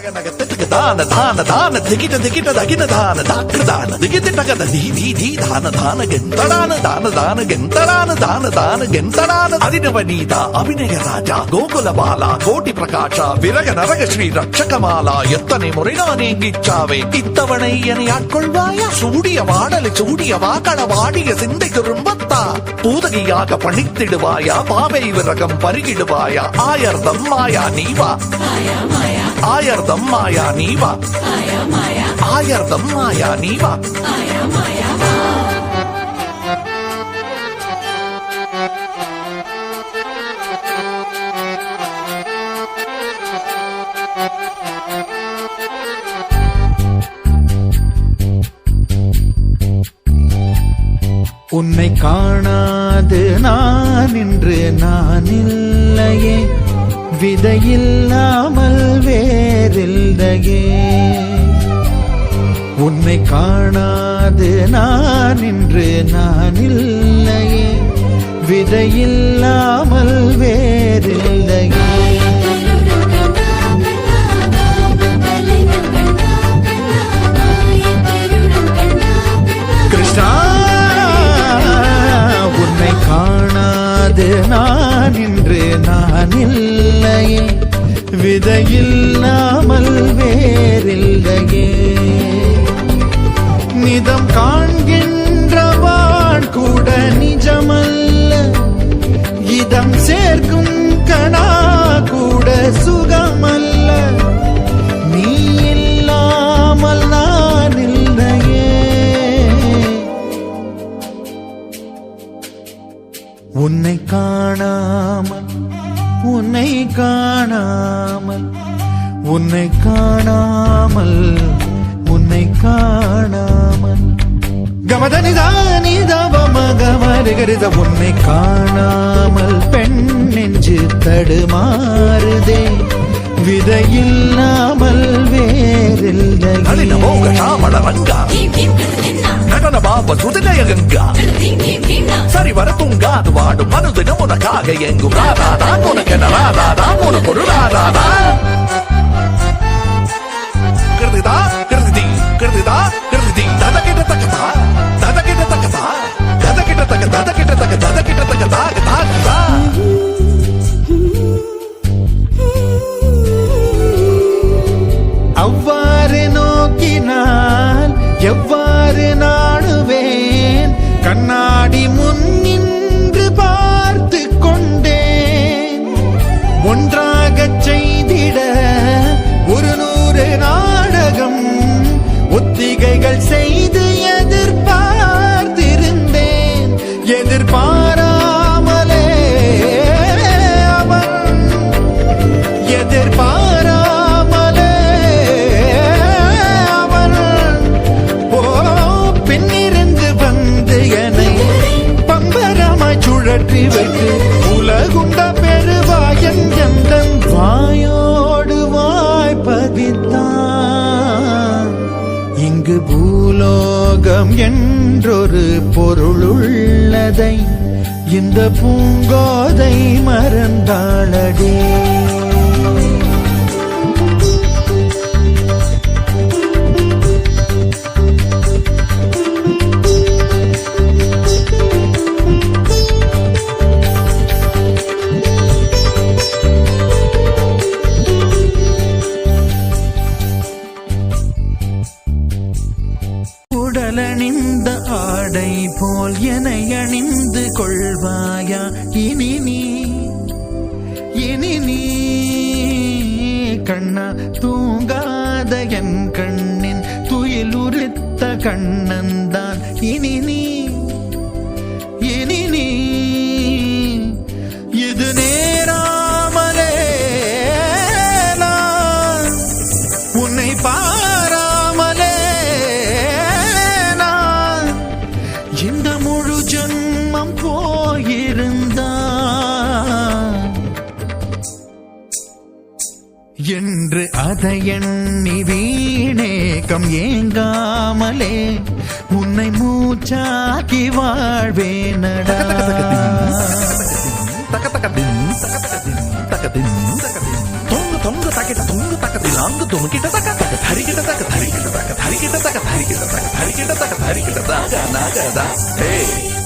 దాన దాన దాన దిగిట దిగిట దగిన దాన దాక దాన దిగిట టగద ధీ ధీ ధీ దాన దాన గెంతడాన దాన దాన గెంతడాన దాన దాన గెంతడాన అదినవనీత అభినయ రాజా గోకుల బాల కోటి ప్రకాశ విరగ నరக ஸ்ரீ ரட்சகமாலா எத்தனை முறை நான் எங்கிச்சாவே இத்தவணை என்னை ஆட்கொள்வாயா சூடிய வாடலை சூடிய வாக்கள வாடிய சிந்தை திரும்பத்தா பூதகியாக பணித்திடுவாயா பாவை விரகம் பருகிடுவாயா ஆயர்தம் மாயா நீவா ஆயர்தம் மாயா நீவா ஆயர்தம் மாயா நீவா உன்னை காணாது நான் இன்று நான் இல்லையே விதையில்லாமல் வேறில்லையே உன்னை காணாது நான் இன்று நான் இல்லையே விதையில்லாமல் வேறில்லையே கிருஷ்ணா உன்னை காணாது நான் இன்று நான் இல்லையே விதையில்லாமல் வேறில்லையே நிதம் காண்கின்றவான் கூட நிஜமல்ல இதம் சேர்க்கும் கணா கூட சுகமல்ல நீ இல்லாமல் நான் இல்லையே உன்னை காணாமல் உன்னை காணாமல் உன்னை காணாமல் உன்னை காணாமல் கமதனிதானிதவமகமருகருத உன்னை காணாமல் பெண் நெஞ்சு தடுமாறுதே விதையில்லாமல் வேறில்லையே நடன பாப சுதிலய கங்கா சரி வர தூங்காது வாடும் மனுதினம் உனக்காக எங்கும் ராதாதான் உனக்கென ராதாதான் உனக்கு ஒரு ராதாதா கிருதிதா கிருதி கிருதிதா கிருதி ததகிட்ட தக்கதா ததகிட்ட தக்கதா ததகிட்ட தக்க ததகிட்ட தக்க ததகிட்ட தக்க தாக தாகதா அவ்வாறு நோக்கினால் எவ்வாறு நாடுவேன் கண்ணாடி முன் நின்று பார்த்து கொண்டேன் ஒன்றாகச் செய்திட 100 நாடகம் ஒத்திகைகள் செய்து எதிர்பார்த்திருந்தேன் எதிர்பாராமலே அவன் எதிர்பாராமலே அவன் பின்னிருந்து வந்து என்னை பம்பரமாய் சுழற்றி வைத்து உலகுண்ட பெருவாயன் எந்தன் வாயோடு வாய்ப்பதித்தான் இங்கு பூலோகம் என்றொரு பொருளுள்ளதை இந்த பூங்கோதை மறந்தாளடே உடலணிந்த ஆடை போல் என்னை அணிந்து கொள்வாயா இனி நீ கண்ணா தூங்காத என் கண்ணின் துயிலுரித்த கண்ணந்தான் இனி நீ இது நேராமலே நான் உன்னை பாராமலே நான் இந்த முழு ஜன்மம் போயிருந்தான் என்று அதை எண்ணி வீணேக்கம் ஏங்காமலே உன்னை மூச்சாக்கி வாழ்வேனடா தொங்கு தொங்கு தக்கிட்ட தொங்கு தக்கத்திலாம் தும்கு தும்கிட்ட தக்க தக்க தரிக்கிட்ட தக்க தரிக்கிட்ட தக்க தரிக்கிட்ட தக்க தரிக்கிட்ட தக்க தரிக்கிட்ட தக்க தரிக்கிட்ட தக நகதா. Hey